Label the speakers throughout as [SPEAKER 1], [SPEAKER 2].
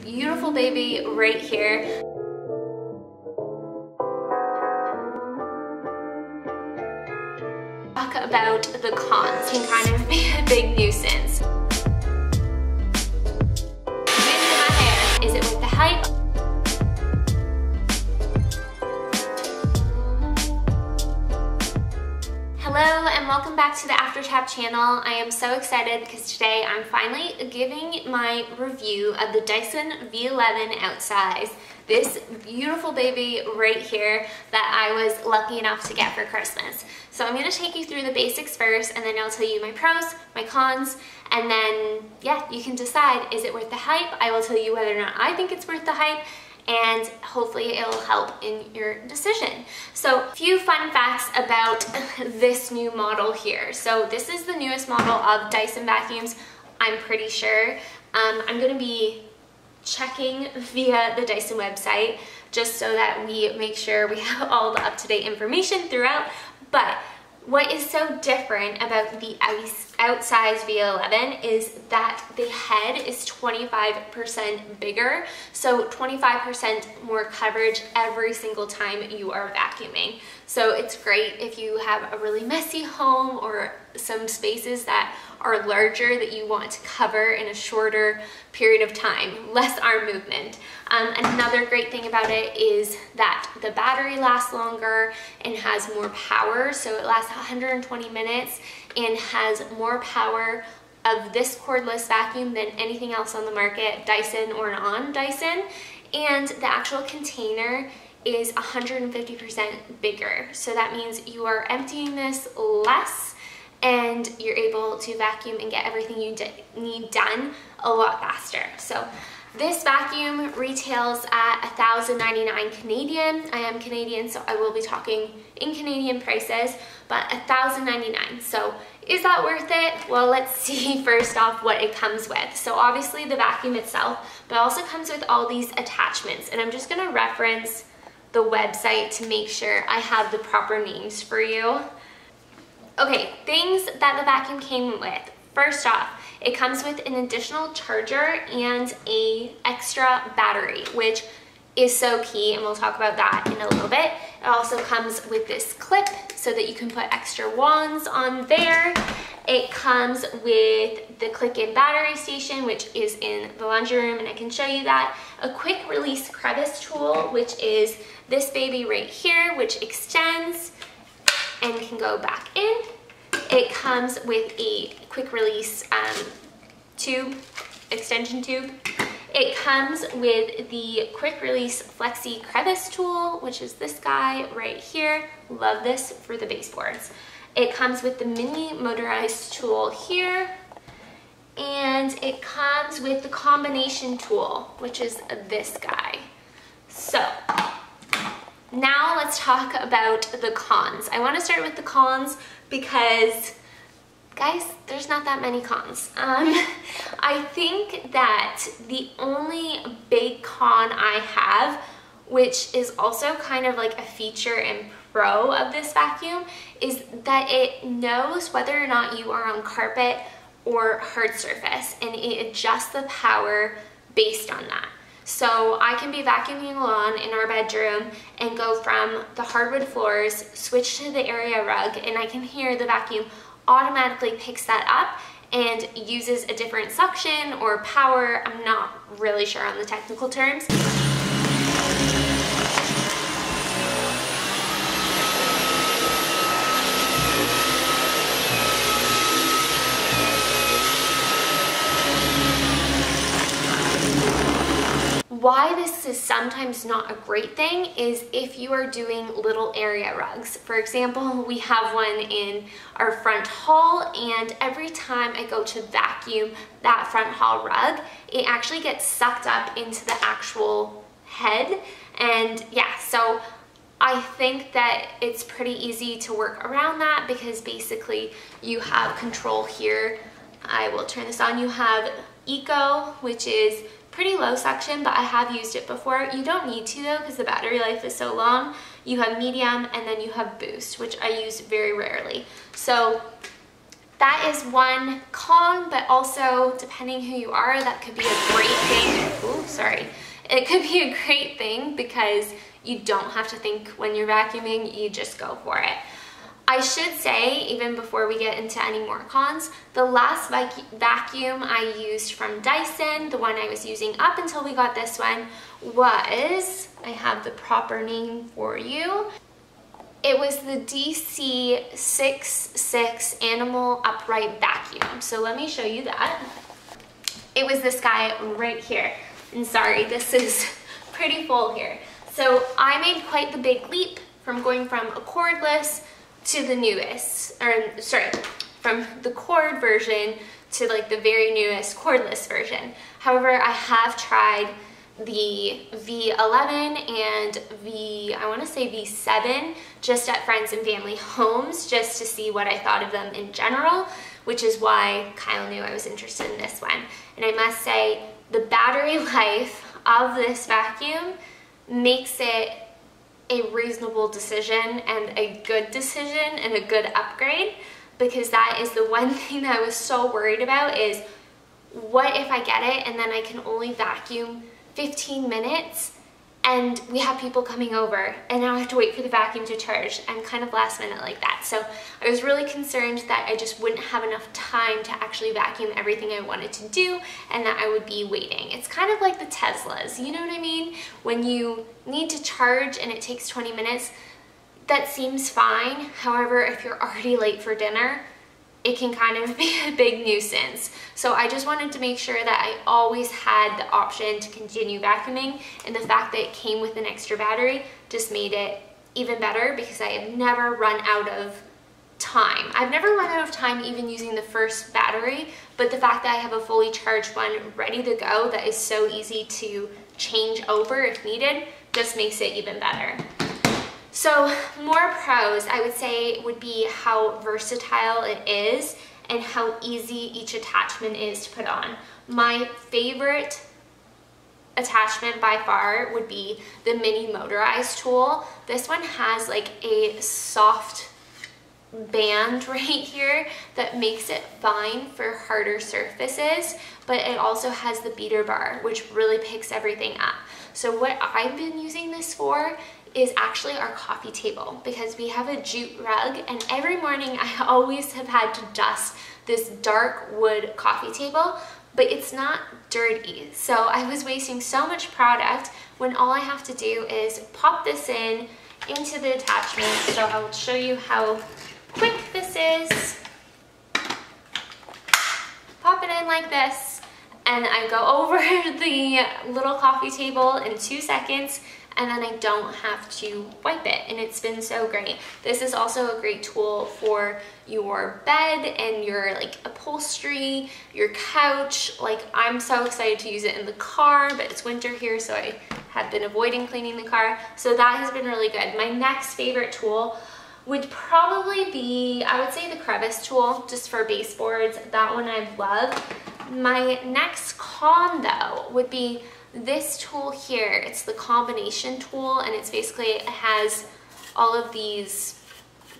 [SPEAKER 1] beautiful baby right here. Talk about the cons can kind of be a big nuisance. Losing my hair, is it worth the hype? Hello and welcome back to the AfterTap channel. I am so excited because today I'm finally giving my review of the Dyson V11 Outsize. This beautiful baby right here that I was lucky enough to get for Christmas. So I'm going to take you through the basics first, and then I'll tell you my pros, my cons, and then yeah, you can decide, is it worth the hype? I will tell you whether or not I think it's worth the hype, and hopefully it'll help in your decision. So a few fun facts about this new model here. So this is the newest model of Dyson vacuums, I'm pretty sure. I'm going to be checking via the Dyson website just so that we make sure we have all the up-to-date information throughout. But what is so different about the Outsize V11 is that the head is 25% bigger, so 25% more coverage every single time you are vacuuming. So it's great if you have a really messy home or some spaces that are larger that you want to cover in a shorter period of time, less arm movement. Another great thing about it is that the battery lasts longer and has more power, so it lasts 120 minutes and has more power of this cordless vacuum than anything else on the market, Dyson or non-Dyson. And the actual container is 150% bigger, so that means you are emptying this less and you're able to vacuum and get everything you need done a lot faster. So this vacuum retails at $1,099 Canadian. I am Canadian, so I will be talking in Canadian prices, but $1,099. So is that worth it? Well, let's see first off what it comes with. So obviously the vacuum itself, but it also comes with all these attachments, and I'm just gonna reference the website to make sure I have the proper names for you. Okay, things that the vacuum came with. First off, it comes with an additional charger and an extra battery, which is so key, and we'll talk about that in a little bit. It also comes with this clip so that you can put extra wands on there. It comes with the click-in battery station, which is in the laundry room, and I can show you that. A quick release crevice tool, which is this baby right here, which extends and can go back in. It comes with a quick release tube, extension tube. It comes with the quick release flexi crevice tool, which is this guy right here. Love this for the baseboards. It comes with the mini motorized tool here, and it comes with the combination tool, which is this guy. So now let's talk about the cons. I want to start with the cons because, guys, there's not that many cons. I think that the only big con I have, which is also kind of like a feature and pro of this vacuum, is that it knows whether or not you are on carpet or hard surface, and it adjusts the power based on that. So I can be vacuuming along in our bedroom and go from the hardwood floors, switch to the area rug, and I can hear the vacuum automatically picks that up and uses a different suction or power. I'm not really sure on the technical terms. Why this is sometimes not a great thing is if you are doing little area rugs. For example, we have one in our front hall, and every time I go to vacuum that front hall rug, it actually gets sucked up into the actual head. And yeah, so I think that it's pretty easy to work around that because basically you have control here. I will turn this on. You have Eco, which is pretty low suction, but I have used it before. You don't need to though because the battery life is so long. You have medium, and then you have boost, which I use very rarely. So that is one con, but also depending who you are, that could be a great thing. Oh, sorry. It could be a great thing because you don't have to think when you're vacuuming, you just go for it. I should say, even before we get into any more cons, the last vacuum I used from Dyson, the one I was using up until we got this one, was, I have the proper name for you, it was the DC 66 Animal Upright Vacuum. So let me show you that. It was this guy right here. And sorry, this is pretty full here. So I made quite the big leap from going from a cordless to the newest, or sorry, from the cord version to like the very newest cordless version. However, I have tried the V11 and I want to say V7 just at friends and family homes just to see what I thought of them in general, which is why Kyle knew I was interested in this one. And I must say, the battery life of this vacuum makes it a reasonable decision and a good decision and a good upgrade, because that is the one thing that I was so worried about is, what if I get it and then I can only vacuum 15 minutes and we have people coming over and now I have to wait for the vacuum to charge. I'm kind of last minute like that. So I was really concerned that I just wouldn't have enough time to actually vacuum everything I wanted to do and that I would be waiting. It's kind of like the Teslas, you know what I mean? When you need to charge and it takes 20 minutes, that seems fine. However, if you're already late for dinner, it can kind of be a big nuisance. So I just wanted to make sure that I always had the option to continue vacuuming, and the fact that it came with an extra battery just made it even better, because I have never run out of time. I've never run out of time even using the first battery, but the fact that I have a fully charged one ready to go that is so easy to change over if needed just makes it even better. So more pros, I would say, would be how versatile it is and how easy each attachment is to put on. My favorite attachment by far would be the mini motorized tool. This one has like a soft band right here that makes it fine for harder surfaces, but it also has the beater bar, which really picks everything up. So what I've been using this for is actually our coffee table, because we have a jute rug, and every morning I always have had to dust this dark wood coffee table, but it's not dirty. So I was wasting so much product when all I have to do is pop this into the attachment. So I'll show you how quick this is. Pop it in like this, and I go over the little coffee table in 2 seconds, and then I don't have to wipe it, and it's been so great. This is also a great tool for your bed and your like upholstery, your couch. Like, I'm so excited to use it in the car, but it's winter here, so I have been avoiding cleaning the car. So that has been really good. My next favorite tool would probably be, I would say, the crevice tool, just for baseboards. That one I love. My next con though would be this tool here. It's the combination tool, and it's basically, it has all of these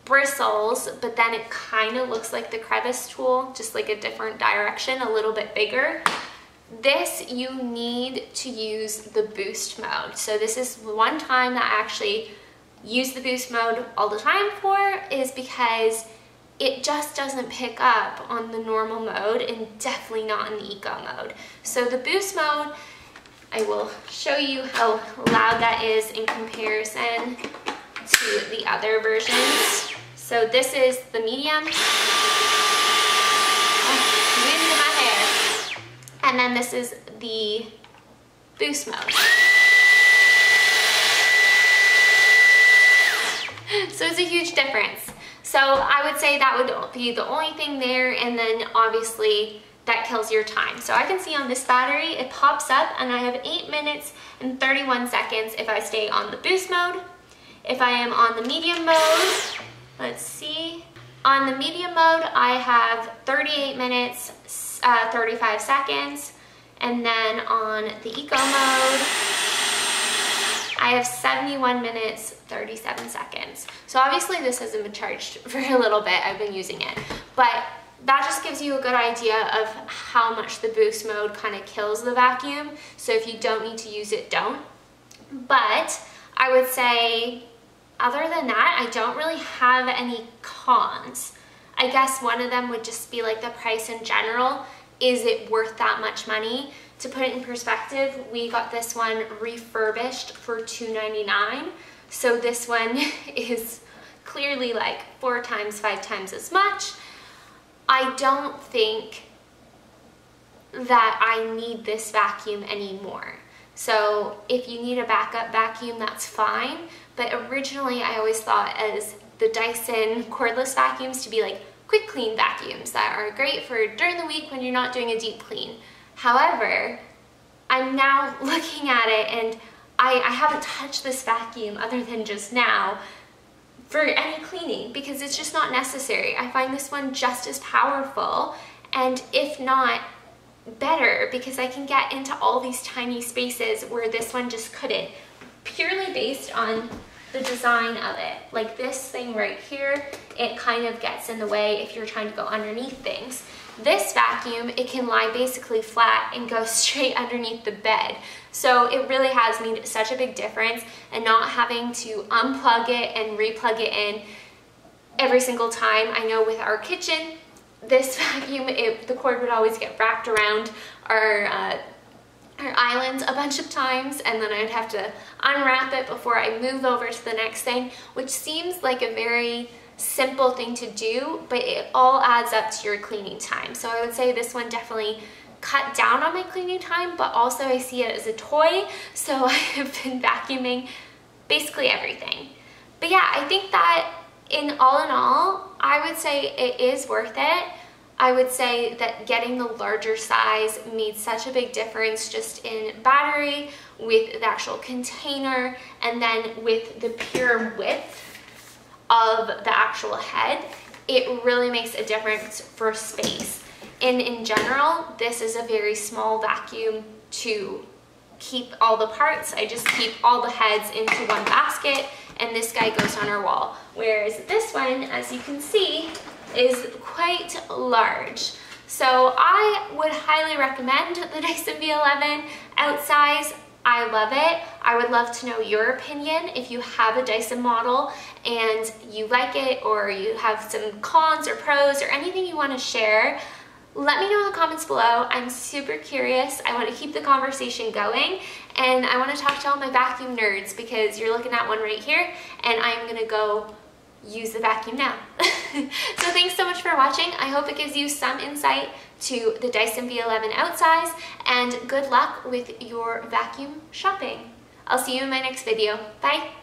[SPEAKER 1] bristles, but then it kind of looks like the crevice tool, just like a different direction, a little bit bigger. This you need to use the boost mode. So this is one time that I actually use the boost mode all the time for, is because it just doesn't pick up on the normal mode, and definitely not in the eco mode. So the boost mode, I will show you how loud that is in comparison to the other versions. So this is the medium. Oh, wind in my hair. And then this is the boost mode. So it's a huge difference. So I would say that would be the only thing there, and then obviously that kills your time. So I can see on this battery, it pops up, and I have 8 minutes and 31 seconds if I stay on the boost mode. If I am on the medium mode, let's see. On the medium mode, I have 38 minutes, 35 seconds. And then on the eco mode, I have 71 minutes, 37 seconds. So obviously this hasn't been charged for a little bit. I've been using it. But that just gives you a good idea of how much the boost mode kind of kills the vacuum. So if you don't need to use it, don't. But I would say, other than that, I don't really have any cons. I guess one of them would just be like the price in general. Is it worth that much money? To put it in perspective, we got this one refurbished for $2.99. So this one is clearly like 4 times, 5 times as much. I don't think that I need this vacuum anymore. So if you need a backup vacuum, that's fine. But originally I always thought as the Dyson cordless vacuums to be like quick clean vacuums that are great for during the week when you're not doing a deep clean. However, I'm now looking at it and I haven't touched this vacuum other than just now for any cleaning because it's just not necessary. I find this one just as powerful, and if not better, because I can get into all these tiny spaces where this one just couldn't, purely based on the design of it. Like this thing right here, it kind of gets in the way if you're trying to go underneath things. This vacuum, it can lie basically flat and go straight underneath the bed. So it really has made such a big difference, and not having to unplug it and replug it in every single time. I know with our kitchen, this vacuum, the cord would always get wrapped around our islands a bunch of times, and then I'd have to unwrap it before I move over to the next thing, which seems like a very simple thing to do, but it all adds up to your cleaning time. So I would say this one definitely cut down on my cleaning time, but also I see it as a toy, so I have been vacuuming basically everything. But yeah, I think that in all, I would say it is worth it. I would say that getting the larger size made such a big difference just in battery, with the actual container, and then with the pure width of the actual head. It really makes a difference for space. And in general, this is a very small vacuum to keep all the parts. I just keep all the heads into one basket, and this guy goes on our wall. Whereas this one, as you can see, is quite large. So I would highly recommend the Dyson V11 Outsize. I love it. I would love to know your opinion if you have a Dyson model and you like it, or you have some cons or pros or anything you want to share. Let me know in the comments below. I'm super curious. I want to keep the conversation going, and I want to talk to all my vacuum nerds, because you're looking at one right here, and I'm gonna go use the vacuum now. So thanks so much for watching. I hope it gives you some insight to the Dyson V11 Outsize, and good luck with your vacuum shopping. I'll see you in my next video. Bye.